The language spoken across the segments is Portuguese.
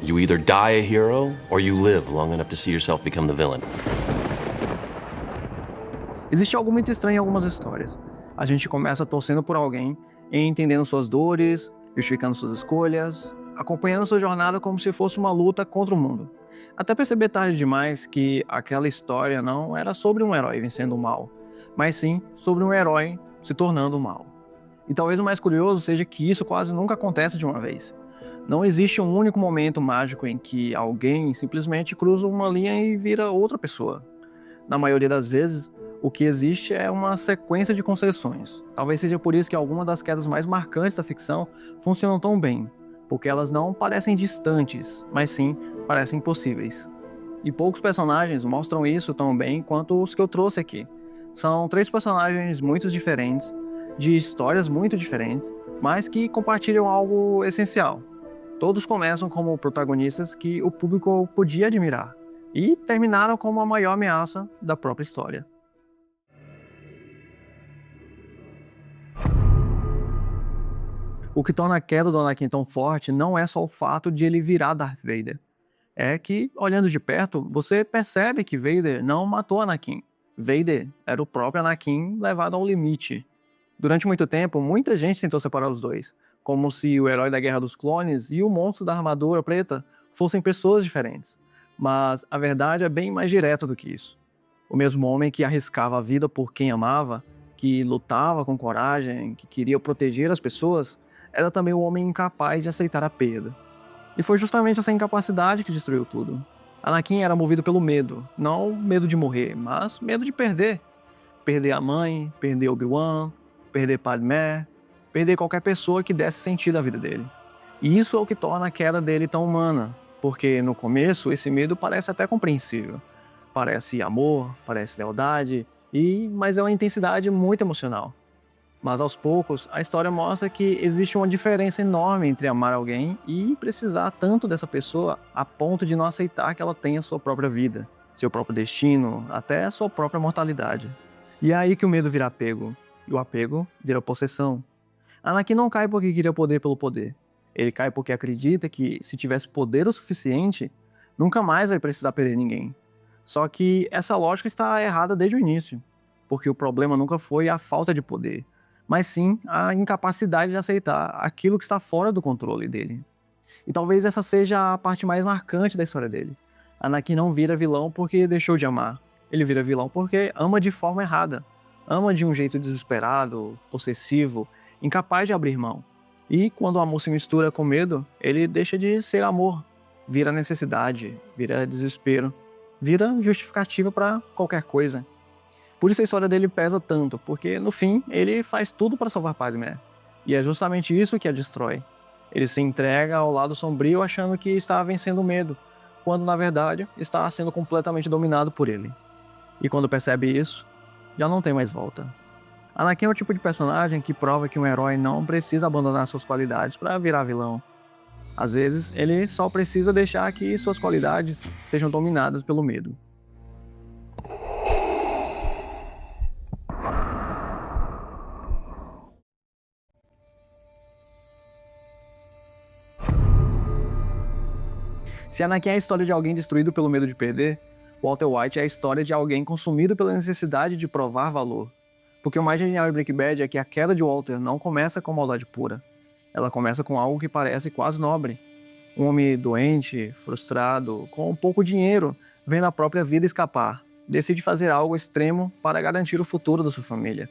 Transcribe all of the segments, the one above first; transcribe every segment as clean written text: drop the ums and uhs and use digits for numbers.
You either die a hero, or you live long enough to see yourself become the villain. Existe algo muito estranho em algumas histórias. A gente começa torcendo por alguém, entendendo suas dores, justificando suas escolhas, acompanhando sua jornada como se fosse uma luta contra o mundo. Até perceber tarde demais que aquela história não era sobre um herói vencendo o mal, mas sim sobre um herói se tornando o mal. E talvez o mais curioso seja que isso quase nunca acontece de uma vez. Não existe um único momento mágico em que alguém simplesmente cruza uma linha e vira outra pessoa. Na maioria das vezes, o que existe é uma sequência de concessões. Talvez seja por isso que algumas das quedas mais marcantes da ficção funcionam tão bem, porque elas não parecem distantes, mas sim parecem impossíveis. E poucos personagens mostram isso tão bem quanto os que eu trouxe aqui. São três personagens muito diferentes, de histórias muito diferentes, mas que compartilham algo essencial. Todos começam como protagonistas que o público podia admirar, e terminaram como a maior ameaça da própria história. O que torna a queda do Anakin tão forte não é só o fato de ele virar Darth Vader. É que, olhando de perto, você percebe que Vader não matou Anakin. Vader era o próprio Anakin levado ao limite. Durante muito tempo, muita gente tentou separar os dois, como se o herói da Guerra dos Clones e o monstro da armadura preta fossem pessoas diferentes. Mas a verdade é bem mais direta do que isso. O mesmo homem que arriscava a vida por quem amava, que lutava com coragem, que queria proteger as pessoas, era também um homem incapaz de aceitar a perda. E foi justamente essa incapacidade que destruiu tudo. Anakin era movido pelo medo, não medo de morrer, mas medo de perder. Perder a mãe, perder Obi-Wan, perder Padmé, perder qualquer pessoa que desse sentido à vida dele. E isso é o que torna a queda dele tão humana, porque no começo esse medo parece até compreensível. Parece amor, parece lealdade, mas é uma intensidade muito emocional. Mas aos poucos, a história mostra que existe uma diferença enorme entre amar alguém e precisar tanto dessa pessoa a ponto de não aceitar que ela tenha sua própria vida, seu próprio destino, até a sua própria mortalidade. E é aí que o medo vira apego, e o apego vira possessão. Anakin não cai porque queria poder pelo poder. Ele cai porque acredita que, se tivesse poder o suficiente, nunca mais vai precisar perder ninguém. Só que essa lógica está errada desde o início, porque o problema nunca foi a falta de poder, mas sim a incapacidade de aceitar aquilo que está fora do controle dele. E talvez essa seja a parte mais marcante da história dele. Anakin não vira vilão porque deixou de amar. Ele vira vilão porque ama de forma errada. Ama de um jeito desesperado, possessivo, incapaz de abrir mão. E quando o amor se mistura com medo, ele deixa de ser amor. Vira necessidade, vira desespero, vira justificativa para qualquer coisa. Por isso a história dele pesa tanto, porque no fim ele faz tudo para salvar Padmé. E é justamente isso que a destrói. Ele se entrega ao lado sombrio achando que está vencendo o medo, quando na verdade está sendo completamente dominado por ele. E quando percebe isso, já não tem mais volta. Anakin é o tipo de personagem que prova que um herói não precisa abandonar suas qualidades para virar vilão. Às vezes, ele só precisa deixar que suas qualidades sejam dominadas pelo medo. Se Anakin é a história de alguém destruído pelo medo de perder, Walter White é a história de alguém consumido pela necessidade de provar valor. Porque o mais genial em Breaking Bad é que a queda de Walter não começa com maldade pura. Ela começa com algo que parece quase nobre. Um homem doente, frustrado, com pouco dinheiro, vendo a própria vida escapar, decide fazer algo extremo para garantir o futuro da sua família.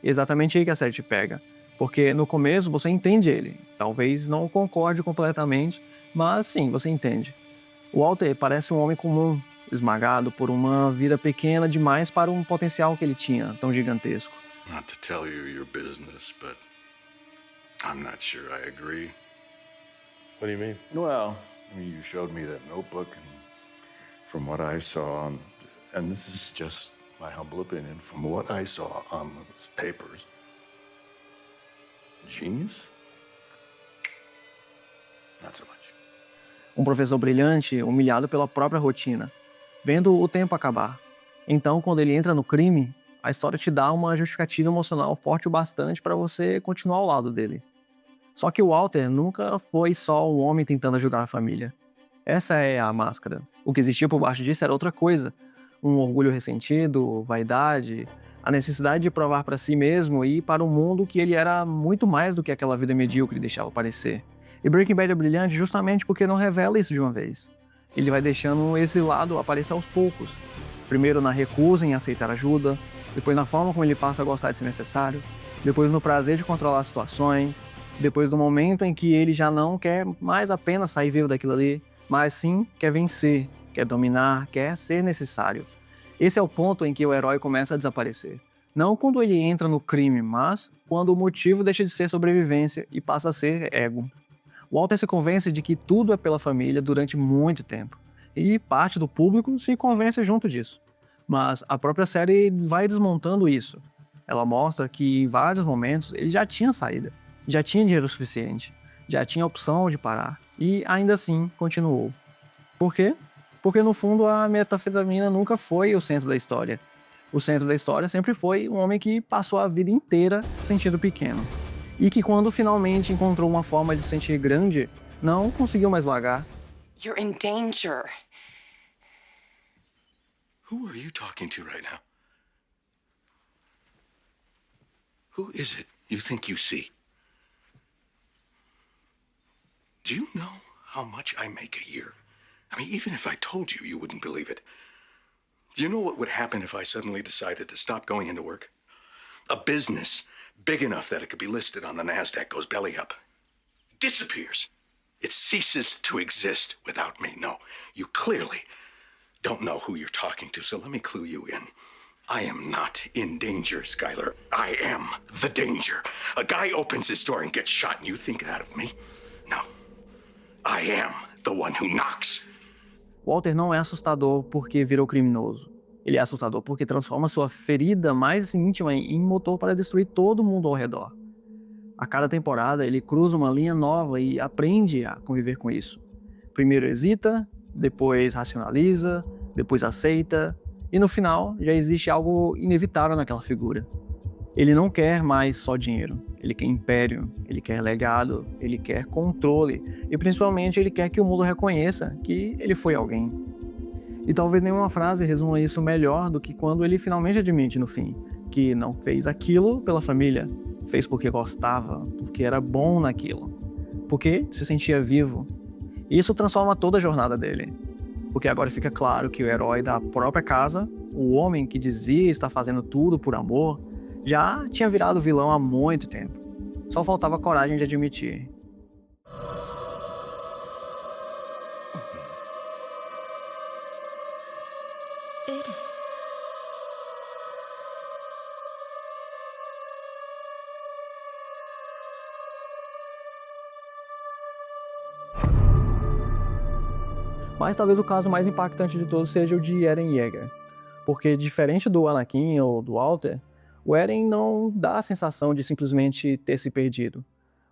E é exatamente aí que a série te pega. Porque no começo você entende ele. Talvez não concorde completamente, mas sim, você entende. O Walter parece um homem comum, esmagado por uma vida pequena demais para um potencial que ele tinha, tão gigantesco. Not to tell you your business, but I'm not sure I agree. What do you mean? Well, I mean, you showed me that notebook, and from what I saw, and this is just my humble opinion, from what I saw on those papers, genius? Not so much. Um professor brilhante, humilhado pela própria rotina, vendo o tempo acabar. Então, quando ele entra no crime, a história te dá uma justificativa emocional forte o bastante para você continuar ao lado dele. Só que o Walter nunca foi só um homem tentando ajudar a família. Essa é a máscara. O que existia por baixo disso era outra coisa. Um orgulho ressentido, vaidade, a necessidade de provar para si mesmo e para o mundo que ele era muito mais do que aquela vida medíocre deixava parecer. E Breaking Bad é brilhante justamente porque não revela isso de uma vez. Ele vai deixando esse lado aparecer aos poucos. Primeiro na recusa em aceitar ajuda, depois na forma como ele passa a gostar de ser necessário, depois no prazer de controlar as situações, depois no momento em que ele já não quer mais apenas sair vivo daquilo ali, mas sim quer vencer, quer dominar, quer ser necessário. Esse é o ponto em que o herói começa a desaparecer. Não quando ele entra no crime, mas quando o motivo deixa de ser sobrevivência e passa a ser ego. Walter se convence de que tudo é pela família durante muito tempo, e parte do público se convence junto disso. Mas a própria série vai desmontando isso. Ela mostra que em vários momentos ele já tinha saída, já tinha dinheiro suficiente, já tinha opção de parar, e ainda assim continuou. Por quê? Porque no fundo a metanfetamina nunca foi o centro da história. O centro da história sempre foi um homem que passou a vida inteira se sentindo pequeno. E que quando finalmente encontrou uma forma de se sentir grande, não conseguiu mais largar. You're in danger. Who are you talking to right now? Who is it you think you see? Do you know how much I make a year? I mean, even if I told you, you wouldn't believe it. Do you know what would happen if I suddenly decided to stop going into work? A business big enough that it could be listed on the NASDAQ goes belly up. Disappears. It ceases to exist without me. No, you clearly don't know who you're talking to, so let me clue you in. I am not in danger, Skylar. I am the danger. A guy opens his door and gets shot, and you think that of me? No. I am the one who knocks. Walter não é assustador porque virou criminoso. Ele é assustador porque transforma sua ferida mais íntima em motor para destruir todo mundo ao redor. A cada temporada ele cruza uma linha nova e aprende a conviver com isso. Primeiro hesita, depois racionaliza, depois aceita, e no final já existe algo inevitável naquela figura. Ele não quer mais só dinheiro, ele quer império, ele quer legado, ele quer controle e principalmente ele quer que o mundo reconheça que ele foi alguém. E talvez nenhuma frase resuma isso melhor do que quando ele finalmente admite no fim que não fez aquilo pela família, fez porque gostava, porque era bom naquilo, porque se sentia vivo. E isso transforma toda a jornada dele, porque agora fica claro que o herói da própria casa, o homem que dizia estar fazendo tudo por amor, já tinha virado vilão há muito tempo. Só faltava coragem de admitir. Mas talvez o caso mais impactante de todos seja o de Eren Yeager. Porque diferente do Anakin ou do Walter, o Eren não dá a sensação de simplesmente ter se perdido.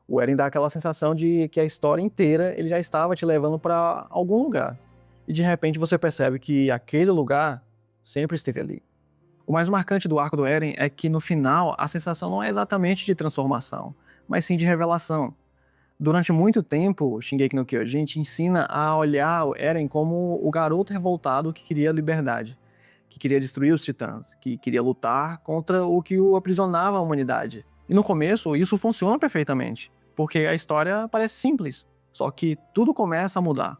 O Eren dá aquela sensação de que a história inteira ele já estava te levando para algum lugar. E de repente você percebe que aquele lugar sempre esteve ali. O mais marcante do arco do Eren é que no final a sensação não é exatamente de transformação, mas sim de revelação. Durante muito tempo, Shingeki no Kyojin te ensina a olhar o Eren como o garoto revoltado que queria liberdade, que queria destruir os titãs, que queria lutar contra o que o aprisionava à humanidade. E no começo, isso funciona perfeitamente, porque a história parece simples, só que tudo começa a mudar.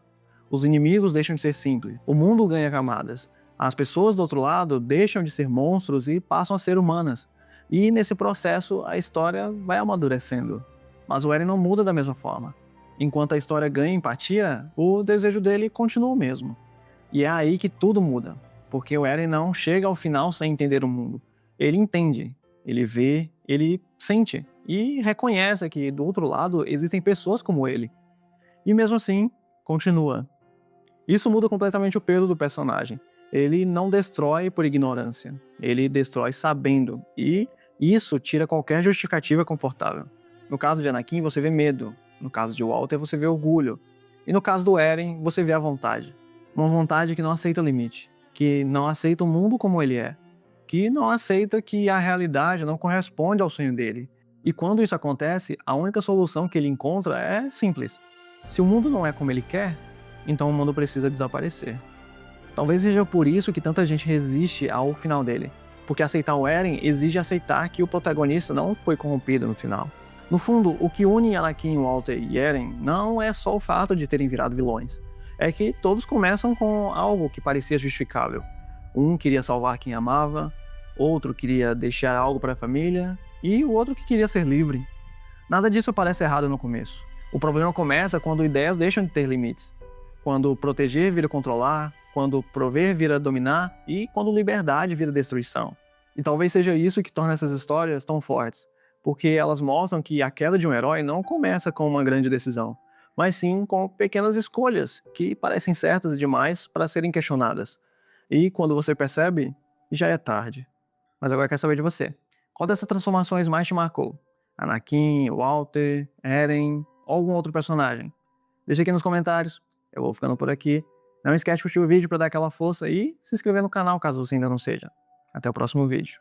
Os inimigos deixam de ser simples, o mundo ganha camadas, as pessoas do outro lado deixam de ser monstros e passam a ser humanas. E nesse processo, a história vai amadurecendo. Mas o Eren não muda da mesma forma. Enquanto a história ganha empatia, o desejo dele continua o mesmo. E é aí que tudo muda, porque o Eren não chega ao final sem entender o mundo. Ele entende, ele vê, ele sente e reconhece que do outro lado existem pessoas como ele. E mesmo assim, continua. Isso muda completamente o peso do personagem. Ele não destrói por ignorância, ele destrói sabendo, e isso tira qualquer justificativa confortável. No caso de Anakin, você vê medo. No caso de Walter, você vê orgulho. E no caso do Eren, você vê a vontade. Uma vontade que não aceita limite. Que não aceita o mundo como ele é. Que não aceita que a realidade não corresponde ao sonho dele. E quando isso acontece, a única solução que ele encontra é simples. Se o mundo não é como ele quer, então o mundo precisa desaparecer. Talvez seja por isso que tanta gente resiste ao final dele. Porque aceitar o Eren exige aceitar que o protagonista não foi corrompido no final. No fundo, o que une Anakin, Walter e Eren não é só o fato de terem virado vilões. É que todos começam com algo que parecia justificável. Um queria salvar quem amava, outro queria deixar algo para a família, e o outro que queria ser livre. Nada disso parece errado no começo. O problema começa quando ideias deixam de ter limites. Quando proteger vira controlar, quando prover vira dominar e quando liberdade vira destruição. E talvez seja isso que torna essas histórias tão fortes, porque elas mostram que a queda de um herói não começa com uma grande decisão, mas sim com pequenas escolhas que parecem certas demais para serem questionadas. E quando você percebe, já é tarde. Mas agora eu quero saber de você. Qual dessas transformações mais te marcou? Anakin, Walter, Eren ou algum outro personagem? Deixa aqui nos comentários. Eu vou ficando por aqui. Não esquece de curtir o vídeo para dar aquela força e se inscrever no canal caso você ainda não seja. Até o próximo vídeo.